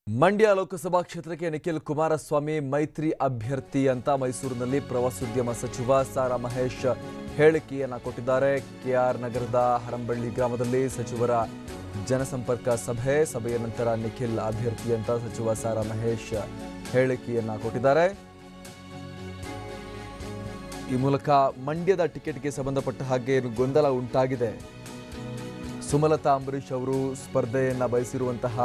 ಮಂಡ್ಯ ಲೋಕಸಭಾ ಕ್ಷೇತ್ರಕ್ಕೆ ನಿಖಿಲ್ ಕುಮಾರಸ್ವಾಮಿ ಮೈತ್ರಿ ಅಭ್ಯರ್ಥಿ ಅಂತ ಮೈಸೂರಿನಲ್ಲಿ ಪ್ರವಾಸೋದ್ಯಮ ಸಚಿವ ಸಾರಾ ಮಹೇಶ್ ಹೇಳಿಕೆಯನ್ನ ಕೊಟ್ಟಿದ್ದಾರೆ. ಕೆಆರ್ ನಗರದ ಹರಂಬಳ್ಳಿ ಗ್ರಾಮದಲ್ಲಿ ಸಚಿವರ ಜನಸಂಪರ್ಕ ಸಭೆಯ ನಂತರ ನಿಖಿಲ್ ಅಭ್ಯರ್ಥಿ ಅಂತ ಸಚಿವ ಸಾರಾ ಮಹೇಶ್ ಹೇಳಿಕೆಯನ್ನ ಕೊಟ್ಟಿದ್ದಾರೆ. ಈ ಮೂಲಕ ಮಂಡ್ಯದ ಟಿಕೆಟ್ಗೆ ಸಂಬಂಧಪಟ್ಟ ಹಾಗೆ ಗೊಂದಲ ಉಂಟಾಗಿದೆ. ಸುಮಲತಾ ಅಂಬರೀಶ್ ಅವರು ಸ್ಪರ್ಧೆಯನ್ನ ಬಯಸಿರುವಂತಹ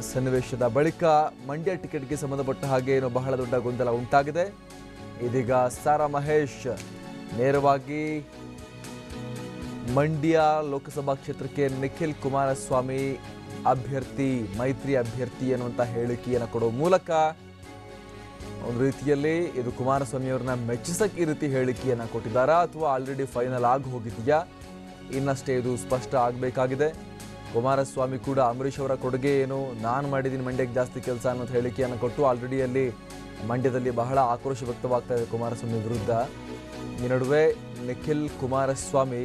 ಸನ್ನಿವೇಶದ ಬಳಿಕ ಮಂಡ್ಯ ಟಿಕೆಟ್ಗೆ ಸಂಬಂಧಪಟ್ಟ ಹಾಗೆ ಬಹಳ ದೊಡ್ಡ ಗೊಂದಲ ಉಂಟಾಗಿದೆ. ಇದೀಗ ಸಾರಾ ಮಹೇಶ್ ನೇರವಾಗಿ ಮಂಡ್ಯ ಲೋಕಸಭಾ ಕ್ಷೇತ್ರಕ್ಕೆ ನಿಖಿಲ್ ಕುಮಾರಸ್ವಾಮಿ ಅಭ್ಯರ್ಥಿ ಮೈತ್ರಿ ಅಭ್ಯರ್ಥಿ ಅನ್ನುವಂಥ ಹೇಳಿಕೆಯನ್ನು ಕೊಡುವ ಮೂಲಕ ಒಂದು ರೀತಿಯಲ್ಲಿ ಇದು ಕುಮಾರಸ್ವಾಮಿ ಅವ್ರನ್ನ ಮೆಚ್ಚಿಸಕ್ಕೆ ಈ ರೀತಿ ಹೇಳಿಕೆಯನ್ನು ಕೊಟ್ಟಿದ್ದಾರಾ ಅಥವಾ ಆಲ್ರೆಡಿ ಫೈನಲ್ ಆಗಿ ಹೋಗಿದೆಯಾ ಇನ್ನಷ್ಟೇ ಇದು ಸ್ಪಷ್ಟ ಆಗಬೇಕಾಗಿದೆ. ಕುಮಾರಸ್ವಾಮಿ ಕೂಡ ಅಂಬರೀಶ್ ಅವರ ಕೊಡುಗೆ ಏನು, ನಾನು ಮಾಡಿದ್ದೀನಿ ಮಂಡ್ಯಕ್ಕೆ ಜಾಸ್ತಿ ಕೆಲಸ ಅನ್ನೋದು ಹೇಳಿಕೆಯನ್ನು ಕೊಟ್ಟು ಆಲ್ರೆಡಿ ಅಲ್ಲಿ ಮಂಡ್ಯದಲ್ಲಿ ಬಹಳ ಆಕ್ರೋಶ ವ್ಯಕ್ತವಾಗ್ತಾ ಇದೆ ಕುಮಾರಸ್ವಾಮಿ ವಿರುದ್ಧ. ಈ ನಡುವೆ ನಿಖಿಲ್ ಕುಮಾರಸ್ವಾಮಿ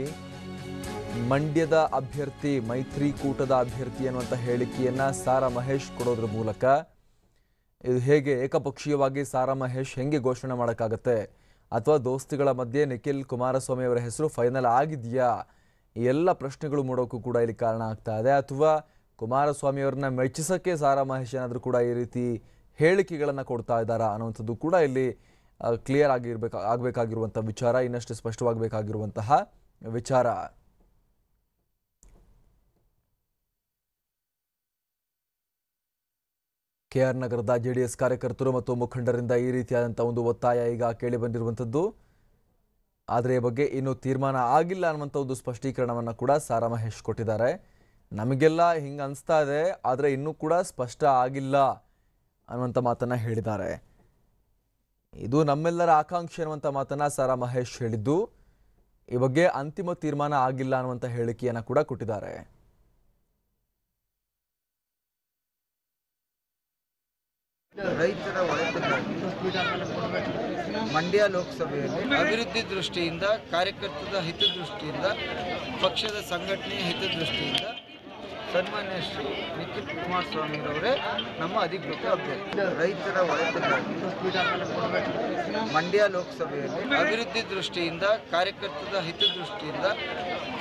ಮಂಡ್ಯದ ಅಭ್ಯರ್ಥಿ ಮೈತ್ರಿಕೂಟದ ಅಭ್ಯರ್ಥಿ ಅನ್ನುವಂಥ ಹೇಳಿಕೆಯನ್ನ ಸಾರಾ ಮಹೇಶ್ ಕೊಡೋದ್ರ ಮೂಲಕ ಇದು ಹೇಗೆ ಏಕಪಕ್ಷೀಯವಾಗಿ ಸಾರಾ ಮಹೇಶ್ ಹೆಂಗೆ ಘೋಷಣೆ ಮಾಡೋಕ್ಕಾಗತ್ತೆ, ಅಥವಾ ದೋಸ್ತಿಗಳ ಮಧ್ಯೆ ನಿಖಿಲ್ ಕುಮಾರಸ್ವಾಮಿ ಅವರ ಹೆಸರು ಫೈನಲ್ ಆಗಿದೆಯಾ, ಈ ಎಲ್ಲ ಪ್ರಶ್ನೆಗಳು ಮೂಡೋಕ್ಕೂ ಕೂಡ ಇಲ್ಲಿ ಕಾರಣ ಆಗ್ತಾ ಇದೆ. ಅಥವಾ ಕುಮಾರಸ್ವಾಮಿ ಅವ್ರನ್ನ ಮೆಚ್ಚಿಸೋಕ್ಕೆ ಸಾರಾ ಮಹೇಶ್ ಏನಾದರೂ ಕೂಡ ಈ ರೀತಿ ಹೇಳಿಕೆಗಳನ್ನು ಕೊಡ್ತಾ ಇದ್ದಾರಾ ಅನ್ನುವಂಥದ್ದು ಕೂಡ ಇಲ್ಲಿ ಕ್ಲಿಯರ್ ಆಗಬೇಕಾಗಿರುವಂಥ ವಿಚಾರ, ಇನ್ನಷ್ಟು ಸ್ಪಷ್ಟವಾಗಬೇಕಾಗಿರುವಂತಹ ವಿಚಾರ. ಕೆಆರ್ ನಗರದ JDS ಕಾರ್ಯಕರ್ತರು ಮತ್ತು ಮುಖಂಡರಿಂದ ಈ ರೀತಿಯಾದಂಥ ಒಂದು ಒತ್ತಾಯ ಈಗ ಕೇಳಿ ಬಂದಿರುವಂಥದ್ದು. ಆದರೆ ಈ ಬಗ್ಗೆ ಇನ್ನೂ ತೀರ್ಮಾನ ಆಗಿಲ್ಲ ಅನ್ನುವಂಥ ಒಂದು ಸ್ಪಷ್ಟೀಕರಣವನ್ನು ಕೂಡ ಸಾರಾ ಮಹೇಶ್ ಕೊಟ್ಟಿದ್ದಾರೆ. ನಮಗೆಲ್ಲ ಹಿಂಗೆ ಅನಿಸ್ತಾ ಇದೆ, ಆದರೆ ಇನ್ನೂ ಕೂಡ ಸ್ಪಷ್ಟ ಆಗಿಲ್ಲ ಅನ್ನುವಂಥ ಮಾತನ್ನು ಹೇಳಿದ್ದಾರೆ. ಇದು ನಮ್ಮೆಲ್ಲರ ಆಕಾಂಕ್ಷೆ ಅನ್ನುವಂಥ ಮಾತನ್ನು ಸಾರಾ ಮಹೇಶ್ ಹೇಳಿದ್ದು. ಈ ಬಗ್ಗೆ ಅಂತಿಮ ತೀರ್ಮಾನ ಆಗಿಲ್ಲ ಅನ್ನುವಂಥ ಹೇಳಿಕೆಯನ್ನು ಕೂಡ ಕೊಟ್ಟಿದ್ದಾರೆ. ರೈತರ ಒಳಿತಿಗಾಗಿ ಮಂಡ್ಯ ಲೋಕಸಭೆಯಲ್ಲಿ ಅಭಿವೃದ್ಧಿ ದೃಷ್ಟಿಯಿಂದ, ಕಾರ್ಯಕರ್ತರ ಹಿತದೃಷ್ಟಿಯಿಂದ, ಪಕ್ಷದ ಸಂಘಟನೆಯ ಹಿತದೃಷ್ಟಿಯಿಂದ ಸನ್ಮಾನ್ಯ ಶ್ರೀ ನಿಖಿಲ್ ಕುಮಾರಸ್ವಾಮಿರವರೇ ನಮ್ಮ ಅಧಿಕೃತ ಅಭ್ಯರ್ಥಿ. ರೈತರ ಒಳಿತಿಗಾಗಿ ಮಂಡ್ಯ ಲೋಕಸಭೆಯಲ್ಲಿ ಅಭಿವೃದ್ಧಿ ದೃಷ್ಟಿಯಿಂದ, ಕಾರ್ಯಕರ್ತರ ಹಿತದೃಷ್ಟಿಯಿಂದ,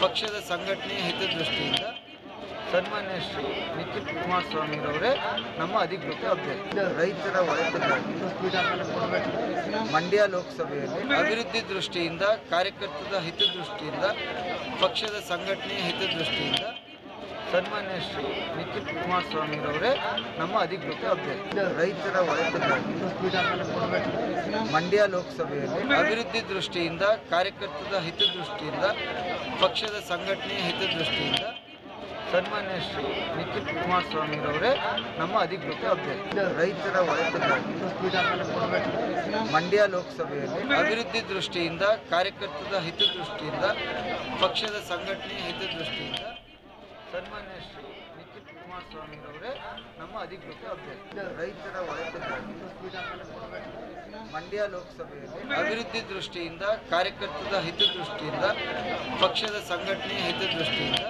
ಪಕ್ಷದ ಸಂಘಟನೆಯ ಹಿತದೃಷ್ಟಿಯಿಂದ ಸನ್ಮಾನ್ಯ ಶ್ರೀ ನಿಖಿಲ್ ಕುಮಾರಸ್ವಾಮಿರವರೇ ನಮ್ಮ ಅಧಿಕೃತ ಅಭ್ಯರ್ಥಿ. ರೈತರ ಒಳಿತಿಗಾಗಿ ಮಂಡ್ಯ ಲೋಕಸಭೆಯಲ್ಲಿ ಅಭಿವೃದ್ಧಿ ದೃಷ್ಟಿಯಿಂದ, ಕಾರ್ಯಕರ್ತರ ಹಿತದೃಷ್ಟಿಯಿಂದ, ಪಕ್ಷದ ಸಂಘಟನೆಯ ಹಿತದೃಷ್ಟಿಯಿಂದ ಸನ್ಮಾನ್ಯ ಶ್ರೀ ನಿಖಿಲ್ ಕುಮಾರಸ್ವಾಮಿರವರೇ ನಮ್ಮ ಅಧಿಕೃತ ಅಭ್ಯರ್ಥಿ. ರೈತರ ಒಳಿತಿಗಾಗಿ ಮಂಡ್ಯ ಲೋಕಸಭೆಯಲ್ಲಿ ಅಭಿವೃದ್ಧಿ ದೃಷ್ಟಿಯಿಂದ, ಕಾರ್ಯಕರ್ತರ ಹಿತದೃಷ್ಟಿಯಿಂದ, ಪಕ್ಷದ ಸಂಘಟನೆಯ ಹಿತದೃಷ್ಟಿಯಿಂದ ಸನ್ಮಾನ್ಯ ಶ್ರೀ ನಿಖಿಲ್ ಕುಮಾರಸ್ವಾಮಿರವರೇ ನಮ್ಮ ಅಧಿಕೃತ ಅಭ್ಯರ್ಥಿ. ರೈತರ ಒಳಿತಿಗಾಗಿ ಮಂಡ್ಯ ಲೋಕಸಭೆಯಲ್ಲಿ ಅಭಿವೃದ್ಧಿ ದೃಷ್ಟಿಯಿಂದ, ಕಾರ್ಯಕರ್ತರ ಹಿತದೃಷ್ಟಿಯಿಂದ, ಪಕ್ಷದ ಸಂಘಟನೆಯ ಹಿತದೃಷ್ಟಿಯಿಂದ ಸನ್ಮಾನ್ಯ ಶ್ರೀ ನಿಖಿಲ್ ಕುಮಾರಸ್ವಾಮಿರವರೇ ನಮ್ಮ ಅಧಿಕೃತ ಅಭ್ಯರ್ಥಿ. ರೈತರ ಒಳಿತಿಗಾಗಿ ಮಂಡ್ಯ ಲೋಕಸಭೆಯಲ್ಲಿ ಅಭಿವೃದ್ಧಿ ದೃಷ್ಟಿಯಿಂದ, ಕಾರ್ಯಕರ್ತರ ಹಿತದೃಷ್ಟಿಯಿಂದ, ಪಕ್ಷದ ಸಂಘಟನೆಯ ಹಿತದೃಷ್ಟಿಯಿಂದ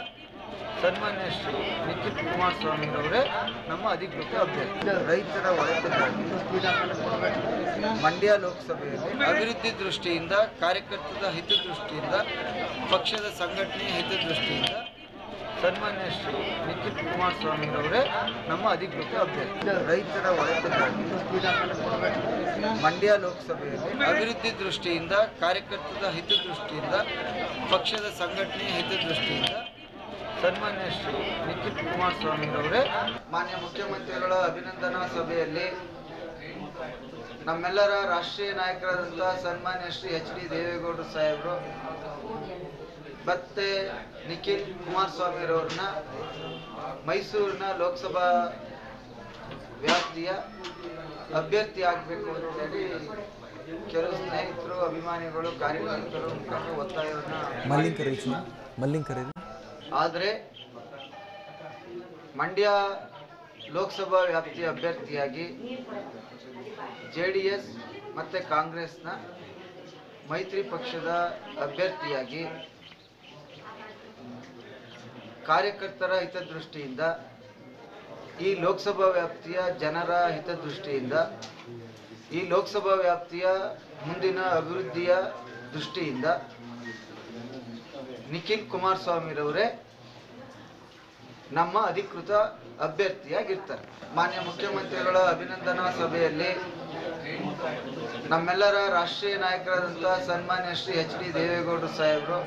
ಸನ್ಮಾನ್ಯ ಶ್ರೀ ನಿಖಿಲ್ ಕುಮಾರಸ್ವಾಮಿರವರೇ ನಮ್ಮ ಅಧಿಕೃತ ಅಭ್ಯರ್ಥಿ. ರೈತರ ಒಳಿತಿಗಾಗಿ ಮಂಡ್ಯ ಲೋಕಸಭೆಯಲ್ಲಿ ಅಭಿವೃದ್ಧಿ ದೃಷ್ಟಿಯಿಂದ, ಕಾರ್ಯಕರ್ತರ ಹಿತದೃಷ್ಟಿಯಿಂದ, ಪಕ್ಷದ ಸಂಘಟನೆಯ ಹಿತದೃಷ್ಟಿಯಿಂದ ಸನ್ಮಾನ್ಯ ಶ್ರೀ ನಿಖಿಲ್ ಕುಮಾರಸ್ವಾಮಿರವರೇ ನಮ್ಮ ಅಧಿಕೃತ ಅಭ್ಯರ್ಥಿ. ರೈತರ ಒಳಿತಿಗಾಗಿ ಮಂಡ್ಯ ಲೋಕಸಭೆಯಲ್ಲಿ ಅಭಿವೃದ್ಧಿ ದೃಷ್ಟಿಯಿಂದ, ಕಾರ್ಯಕರ್ತರ ಹಿತದೃಷ್ಟಿಯಿಂದ, ಪಕ್ಷದ ಸಂಘಟನೆಯ ಹಿತದೃಷ್ಟಿಯಿಂದ ಸನ್ಮಾನ್ಯ ಶ್ರೀ ನಿಖಿಲ್ ಕುಮಾರಸ್ವಾಮಿರವರೇ. ಮಾನ್ಯ ಮುಖ್ಯಮಂತ್ರಿಗಳ ಅಭಿನಂದನಾ ಸಭೆಯಲ್ಲಿ ನಮ್ಮೆಲ್ಲರ ರಾಷ್ಟ್ರೀಯ ನಾಯಕರಾದಂಥ ಸನ್ಮಾನ್ಯ ಶ್ರೀ HD ದೇವೇಗೌಡರು ಸಾಹೇಬರು ಮತ್ತೆ ನಿಖಿಲ್ ಕುಮಾರಸ್ವಾಮಿರವ್ರನ್ನ ಮೈಸೂರಿನ ಲೋಕಸಭಾ ವ್ಯಾಪ್ತಿಯ ಅಭ್ಯರ್ಥಿ ಆಗಬೇಕು ಅಂತೇಳಿ ಕೆಲವು ಸ್ನೇಹಿತರು, ಅಭಿಮಾನಿಗಳು, ಕಾರ್ಯಕರ್ತರು, ಮುಖಂಡರು ಒತ್ತಾಯವನ್ನು. ಆದರೆ ಮಂಡ್ಯ ಲೋಕಸಭಾ ವ್ಯಾಪ್ತಿಯ ಅಭ್ಯರ್ಥಿಯಾಗಿ JDS ಮತ್ತು ಕಾಂಗ್ರೆಸ್ನ ಮೈತ್ರಿ ಪಕ್ಷದ ಅಭ್ಯರ್ಥಿಯಾಗಿ ಕಾರ್ಯಕರ್ತರ ಹಿತದೃಷ್ಟಿಯಿಂದ ಈ ಲೋಕಸಭಾ ವ್ಯಾಪ್ತಿಯ ಜನರ ಹಿತದೃಷ್ಟಿಯಿಂದ, ಈ ಲೋಕಸಭಾ ವ್ಯಾಪ್ತಿಯ ಮುಂದಿನ ಅಭಿವೃದ್ಧಿಯ ದೃಷ್ಟಿಯಿಂದ ನಿಖಿಲ್ ಕುಮಾರಸ್ವಾಮಿರವರೇ ನಮ್ಮ ಅಧಿಕೃತ ಅಭ್ಯರ್ಥಿಯಾಗಿರ್ತಾರೆ. ಮಾನ್ಯ ಮುಖ್ಯಮಂತ್ರಿಗಳ ಅಭಿನಂದನಾ ಸಭೆಯಲ್ಲಿ ನಮ್ಮೆಲ್ಲರ ರಾಷ್ಟ್ರೀಯ ನಾಯಕರಾದಂಥ ಸನ್ಮಾನ್ಯ ಶ್ರೀ ಎಚ್ ಡಿ ದೇವೇಗೌಡರು ಸಾಹೇಬರು